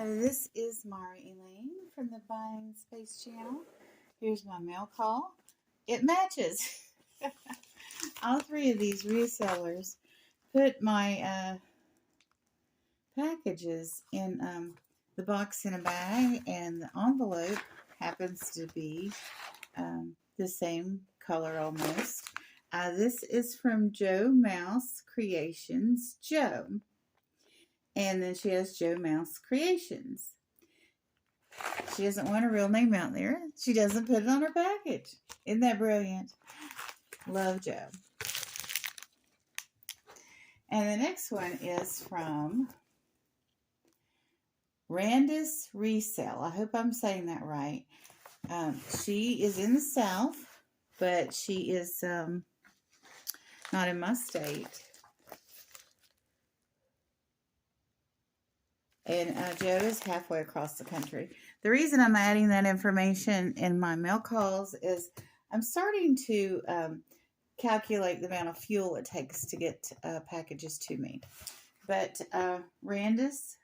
This is Mara Elaine from the Buying Space channel. Here's my mail call. It matches. All three of these resellers put my packages in the box in a bag, and the envelope happens to be the same color almost. This is from Joe Mouse Creations, Joe. And then she has Joe Mouse Creations. She doesn't want her real name out there. She doesn't put it on her package. Isn't that brilliant? Love Joe. And the next one is from Randis Resale. I hope I'm saying that right. She is in the South, but she is not in my state. And Joe is halfway across the country. The reason I'm adding that information in my mail calls is I'm starting to calculate the amount of fuel it takes to get packages to me. But Randis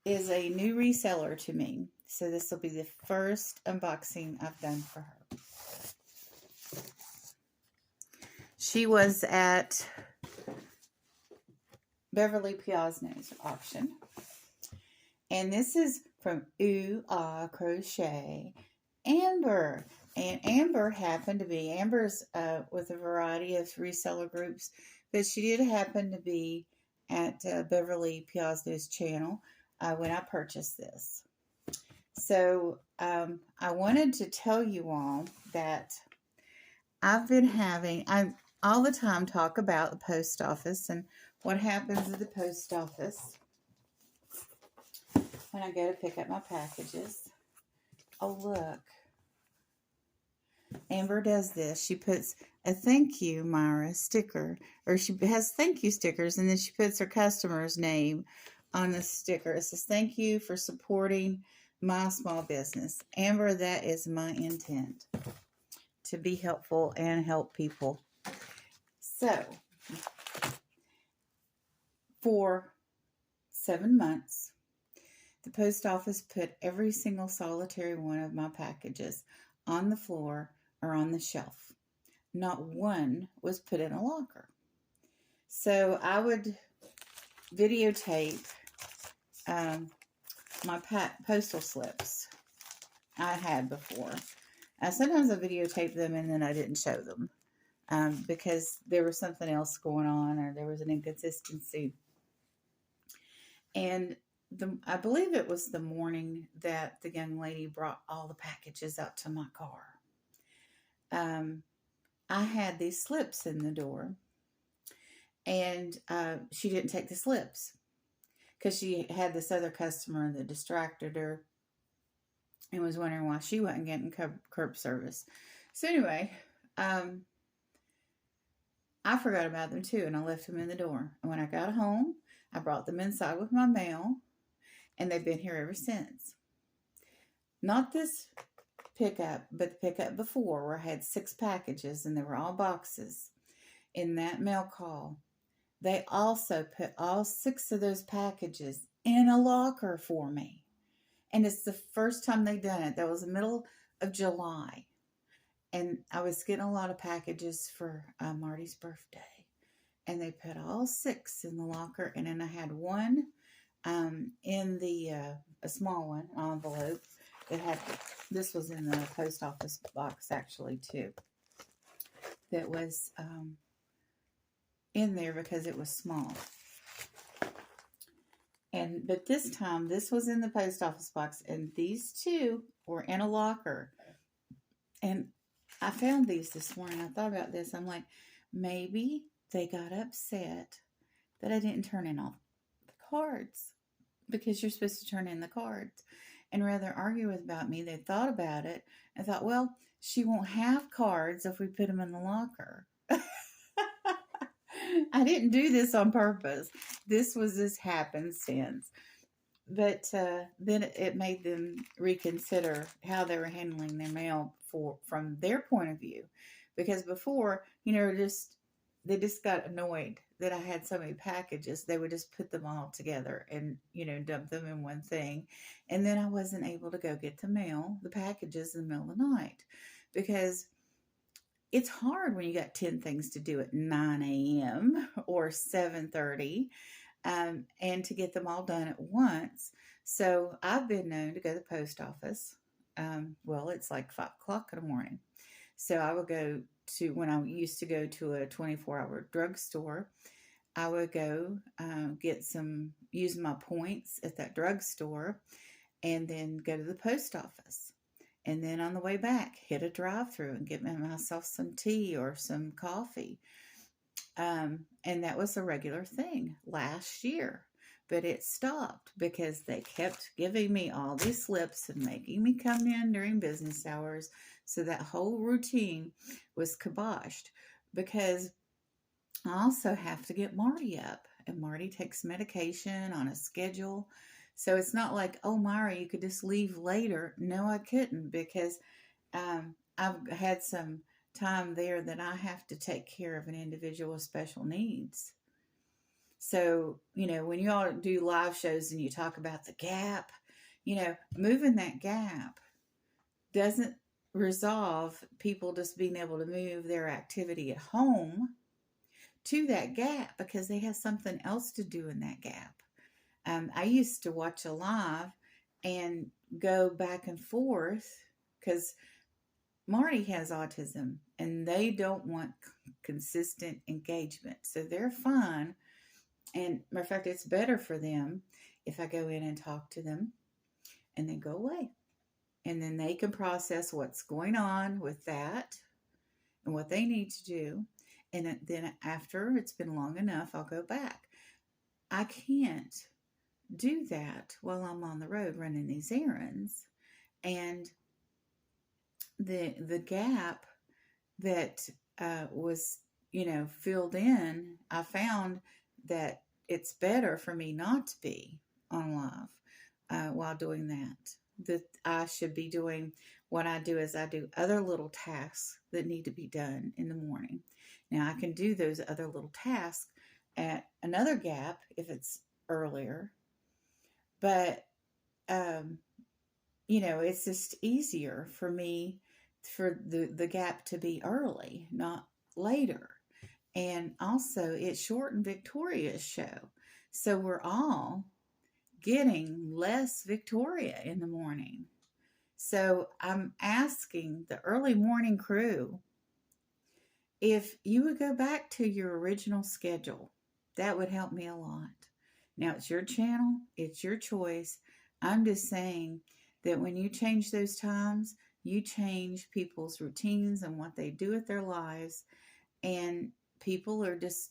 is a new reseller to me. So this will be the first unboxing I've done for her. She was at Beverly Piazno's auction. And this is from Ooh Ah Crochet, Amber. And Amber happened to be, Amber's with a variety of reseller groups, but she did happen to be at Beverly Piazno's channel when I purchased this. So I wanted to tell you all that I've been having, I all the time talk about the post office and what happens at the post office when I go to pick up my packages. Oh, look. Amber does this. She puts a thank you, Myra, sticker, or she has thank you stickers, and then she puts her customer's name on the sticker. It says, thank you for supporting my small business. Amber, that is my intent, to be helpful and help people. So, for 7 months, the post office put every single solitary one of my packages on the floor or on the shelf. Not one was put in a locker. So I would videotape my postal slips I had before. Sometimes I videotaped them and then I didn't show them because there was something else going on or there was an inconsistency. And I believe it was the morning that the young lady brought all the packages out to my car. I had these slips in the door, and she didn't take the slips because she had this other customer that distracted her and was wondering why she wasn't getting curb service. So anyway, I forgot about them too, and I left them in the door. And when I got home, I brought them inside with my mail, and they've been here ever since. Not this pickup, but the pickup before, where I had 6 packages and they were all boxes. In that mail call, they also put all 6 of those packages in a locker for me. And it's the first time they've done it. That was the middle of July. And I was getting a lot of packages for Marty's birthday. And they put all 6 in the locker. And then I had one in the a small one, envelope. It had, this was in the post office box actually too. That was in there because it was small. But this time, this was in the post office box, and these 2 were in a locker. And I found these this morning. I thought about this. I'm like, maybe they got upset that I didn't turn in all the cards, because you're supposed to turn in the cards. And rather argue about me, they thought about it and thought, well, she won't have cards if we put them in the locker. I didn't do this on purpose. This was this happenstance. But then it made them reconsider how they were handling their mail from their point of view. Because before, they just got annoyed that I had so many packages, they would just put them all together and, dump them in one thing. And then I wasn't able to go get the packages in the middle of the night because it's hard when you got 10 things to do at 9 a.m. or 7:30, and to get them all done at once. So I've been known to go to the post office. Well, it's like 5 o'clock in the morning. So I would go to, when I used to go to a 24-hour drugstore, I would go use my points at that drugstore and then go to the post office. And then on the way back, hit a drive-through and get myself some tea or some coffee. And that was a regular thing last year. But it stopped because they kept giving me all these slips and making me come in during business hours. So that whole routine was kiboshed because I also have to get Marty up. And Marty takes medication on a schedule. So it's not like, oh, Myra, you could just leave later. No, I couldn't because I've had some time there that I have to take care of an individual with special needs. So, when you all do live shows and you talk about the gap, moving that gap doesn't resolve people just being able to move their activity at home to that gap because they have something else to do in that gap. I used to watch a live and go back and forth because Marty has autism and they don't want consistent engagement. So they're fine. And matter of fact, it's better for them if I go in and talk to them and then go away. And then they can process what's going on with that and what they need to do. And then after it's been long enough, I'll go back. I can't do that while I'm on the road running these errands. And the gap that was, filled in, I found that it's better for me not to be on live while doing that. That I should be doing what I do is I do other little tasks that need to be done in the morning. Now I can do those other little tasks at another gap if it's earlier, but it's just easier for me for the gap to be early, not later. And also, it shortened Victoria's show. So we're all getting less Victoria in the morning. So I'm asking the early morning crew if you would go back to your original schedule. That would help me a lot. Now, it's your channel. It's your choice. I'm just saying that when you change those times, you change people's routines and what they do with their lives. And people are just,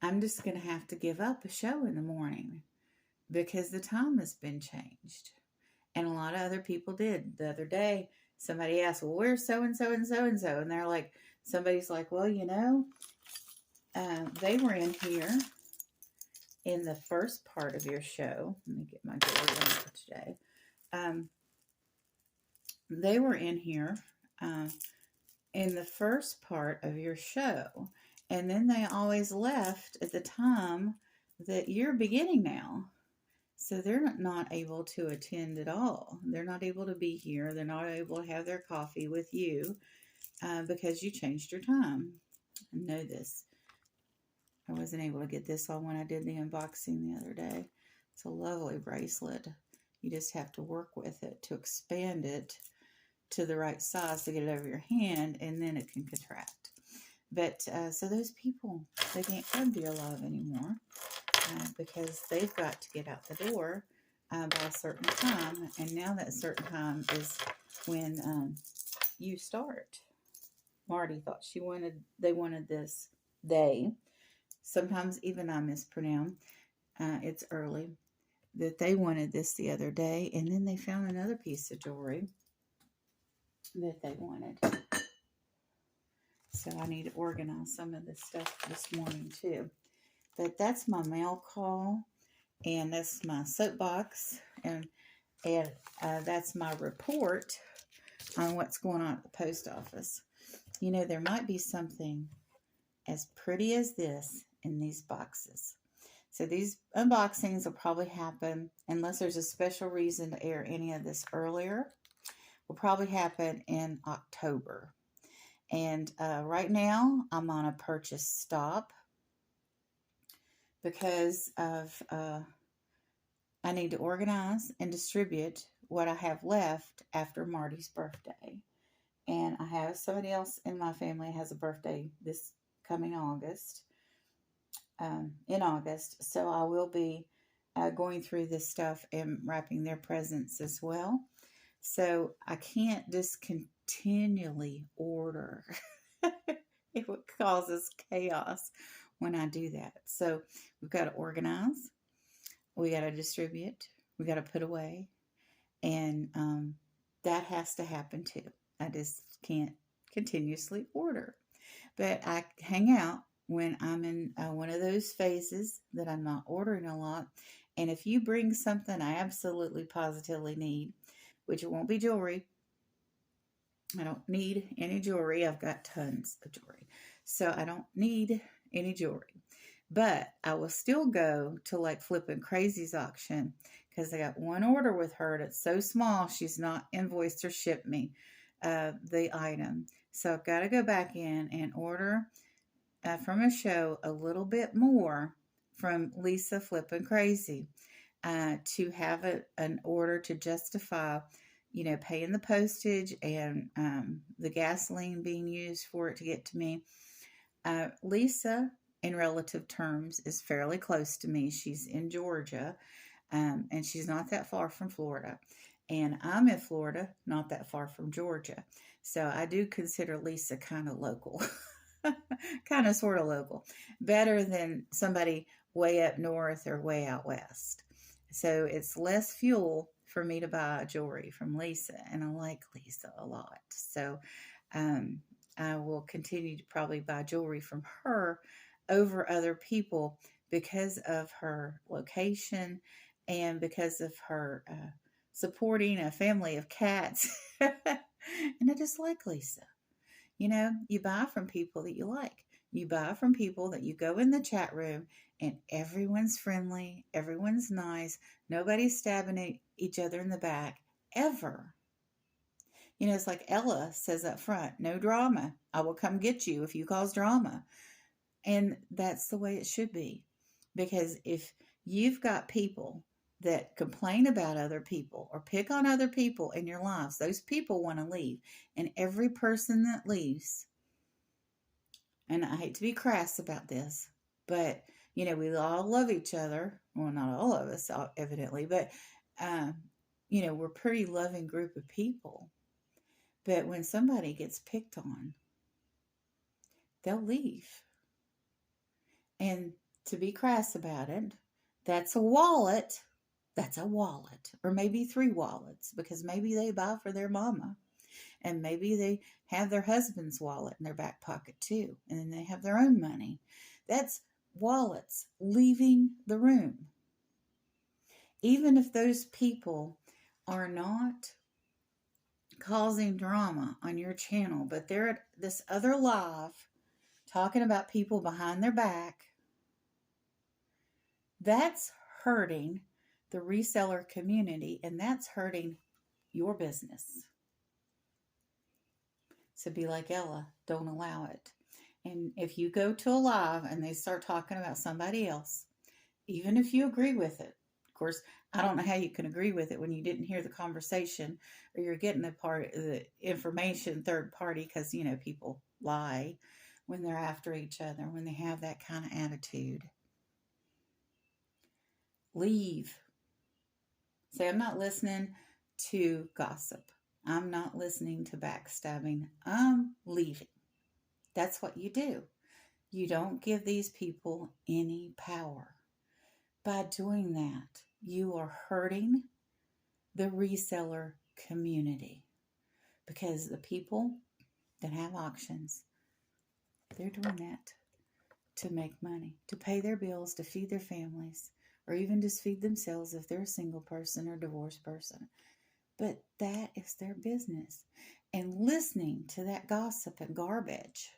I'm just going to have to give up a show in the morning because the time has been changed. And a lot of other people did. The other day, somebody asked, well, where's so-and-so and so-and-so? And they're like, somebody's like, well, they were in here in the first part of your show. Let me get my jewelry on for today. They were in here in the first part of your show. And then they always left at the time that you're beginning now. So they're not able to attend at all. They're not able to be here. They're not able to have their coffee with you because you changed your time. I know this. I wasn't able to get this on when I did the unboxing the other day. It's a lovely bracelet. You just have to work with it to expand it to the right size to get it over your hand, and then it can contract. But so those people, they can't come to your live anymore because they've got to get out the door by a certain time, and now that certain time is when you start. Marty thought they wanted this day. Sometimes even I mispronounce. It's early. That they wanted this the other day, and then they found another piece of jewelry that they wanted. So I need to organize some of this stuff this morning too. But that's my mail call, and that's my soapbox, and that's my report on what's going on at the post office. There might be something as pretty as this in these boxes. So these unboxings will probably happen, unless there's a special reason to air any of this earlier, will probably happen in October. And right now I'm on a purchase stop because of I need to organize and distribute what I have left after Marty's birthday. And I have somebody else in my family has a birthday this coming August, in August. So I will be going through this stuff and wrapping their presents as well. So I can't just continually order. It would causes chaos when I do that. So we've got to organize, we got to distribute, we got to put away, and that has to happen too. I just can't continuously order. But I hang out when I'm in one of those phases that I'm not ordering a lot. And if you bring something I absolutely positively need, which it won't be jewelry. I don't need any jewelry. I've got tons of jewelry. So I don't need any jewelry. But I will still go to like Flippin' Crazy's auction because I got one order with her that's so small she's not invoiced or shipped me the item. So I've got to go back in and order from a show a little bit more from Lisa Flippin' Crazy to have an order to justify, paying the postage and the gasoline being used for it to get to me. Lisa, in relative terms, is fairly close to me. She's in Georgia, and she's not that far from Florida. And I'm in Florida, not that far from Georgia. So I do consider Lisa kind of local, kind of sort of local, better than somebody way up north or way out west. So it's less fuel for me to buy jewelry from Lisa, and I like Lisa a lot. So I will continue to probably buy jewelry from her over other people because of her location and because of her supporting a family of cats. And I just like Lisa. You buy from people that you like. You buy from people that you go in the chat room and everyone's friendly, everyone's nice, nobody's stabbing each other in the back, ever. It's like Ella says up front, no drama. I will come get you if you cause drama. And that's the way it should be. Because if you've got people that complain about other people or pick on other people in your lives, those people want to leave. And every person that leaves, and I hate to be crass about this, but, we all love each other. Well, not all of us, evidently, but, we're a pretty loving group of people. But when somebody gets picked on, they'll leave. And to be crass about it, that's a wallet. That's a wallet. Or maybe 3 wallets, because maybe they buy for their mama. And maybe they have their husband's wallet in their back pocket too. And then they have their own money. That's wallets leaving the room. Even if those people are not causing drama on your channel, but they're at this other live talking about people behind their back, that's hurting the reseller community, and that's hurting your business. So be like Ella, don't allow it. And if you go to a live and they start talking about somebody else, even if you agree with it, of course, I don't know how you can agree with it when you didn't hear the conversation or you're getting the information third party, because, people lie when they're after each other, when they have that kind of attitude. Leave. Say, I'm not listening to gossip. I'm not listening to backstabbing. I'm leaving. That's what you do. You don't give these people any power. By doing that, you are hurting the reseller community, because the people that have auctions, they're doing that to make money, to pay their bills, to feed their families, or even just feed themselves if they're a single person or divorced person. But that is their business. And listening to that gossip and garbage,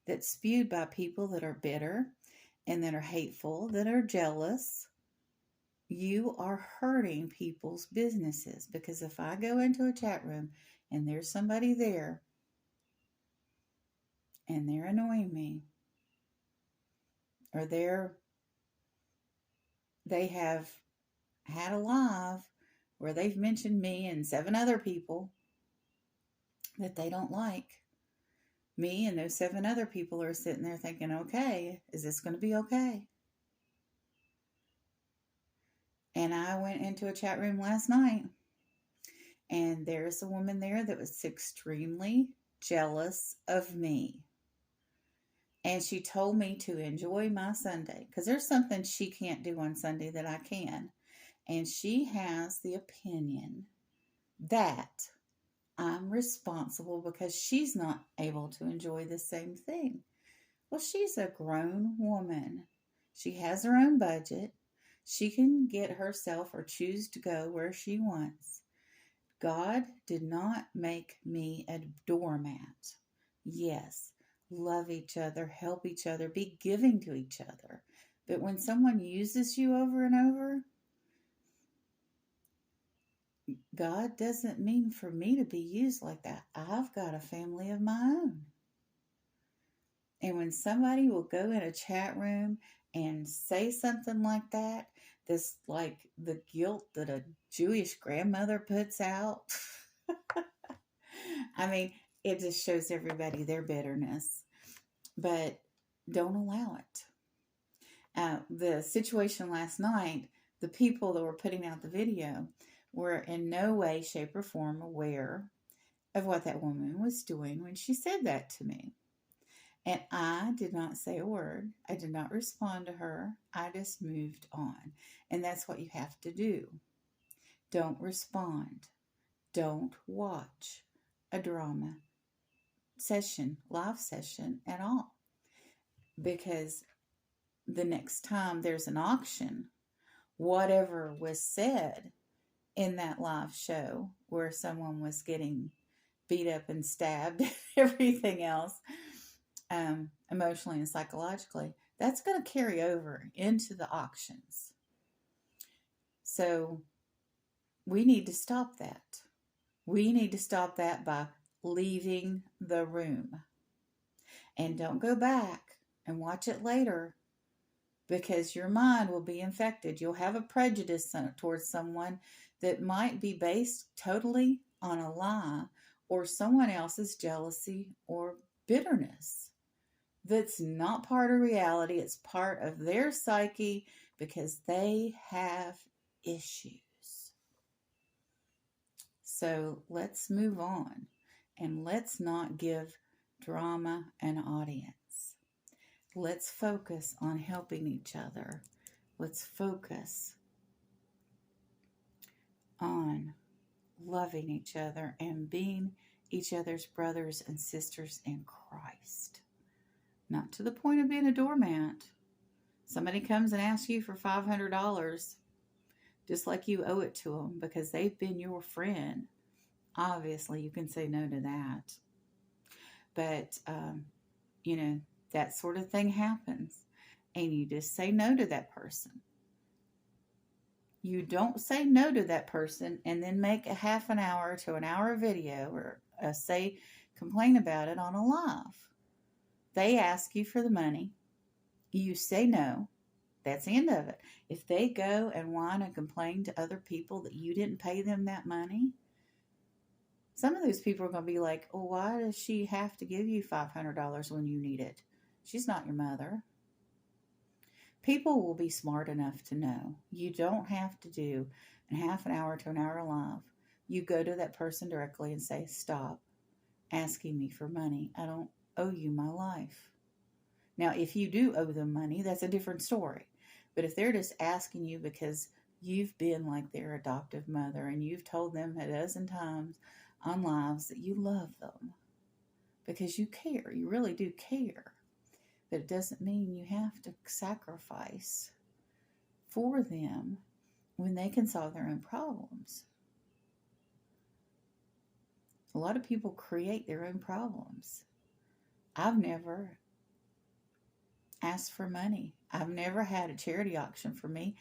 that's spewed by people that are bitter and that are hateful, that are jealous, you are hurting people's businesses. Because if I go into a chat room and there's somebody there and they're annoying me, or they have had a live where they've mentioned me and 7 other people that they don't like, me and those 7 other people are sitting there thinking, okay, is this going to be okay? And I went into a chat room last night, and there's a woman there that was extremely jealous of me. And she told me to enjoy my Sunday, because there's something she can't do on Sunday that I can. And she has the opinion that I'm responsible because she's not able to enjoy the same thing. Well, she's a grown woman. She has her own budget. She can get herself or choose to go where she wants. God did not make me a doormat. Yes, love each other, help each other, be giving to each other. But when someone uses you over and over, God doesn't mean for me to be used like that. I've got a family of my own. And when somebody will go in a chat room and say something like that, that's like the guilt that a Jewish grandmother puts out. I mean, it just shows everybody their bitterness. But don't allow it. The situation last night, the people that were putting out the video were in no way, shape, or form aware of what that woman was doing when she said that to me. And I did not say a word. I did not respond to her. I just moved on. And that's what you have to do. Don't respond. Don't watch a drama session, live session at all. Because the next time there's an auction, whatever was said in that live show where someone was getting beat up and stabbed and everything else, emotionally and psychologically, that's going to carry over into the auctions. So we need to stop that. We need to stop that by leaving the room. And don't go back and watch it later, because your mind will be infected. You'll have a prejudice towards someone that might be based totally on a lie or someone else's jealousy or bitterness. That's not part of reality. It's part of their psyche because they have issues. So let's move on, and let's not give drama an audience. Let's focus on helping each other. Let's focus on loving each other and being each other's brothers and sisters in Christ. Not to the point of being a doormat. Somebody comes and asks you for $500, just like you owe it to them because they've been your friend. Obviously, you can say no to that. But, that sort of thing happens. And you just say no to that person. You don't say no to that person and then make a half an hour to an hour video or complain about it on a live. They ask you for the money. You say no. That's the end of it. If they go and whine and complain to other people that you didn't pay them that money, some of those people are going to be like, oh, why does she have to give you $500 when you need it? She's not your mother. People will be smart enough to know you don't have to do a half an hour to an hour live. You go to that person directly and say, stop asking me for money. I don't owe you my life. Now, if you do owe them money, that's a different story. But if they're just asking you because you've been like their adoptive mother and you've told them a dozen times on lives that you love them because you care, you really do care. But it doesn't mean you have to sacrifice for them when they can solve their own problems. A lot of people create their own problems. I've never ask for money. I've never had a charity auction for me.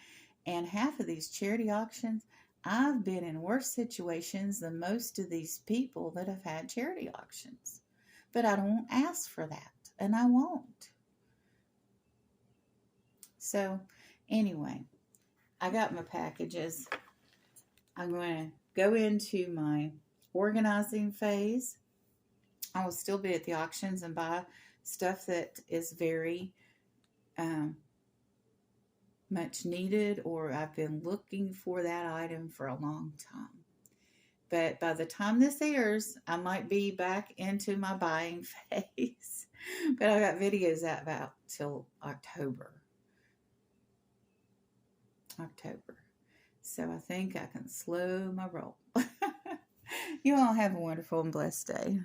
And half of these charity auctions, I've been in worse situations than most of these people that have had charity auctions. But I don't ask for that, and I won't. So, anyway, I got my packages. I'm going to go into my organizing phase. I will still be at the auctions and buy stuff that is very much needed, or I've been looking for that item for a long time. But by the time this airs, I might be back into my buying phase. But I got videos out about till October. So I think I can slow my roll. You all have a wonderful and blessed day.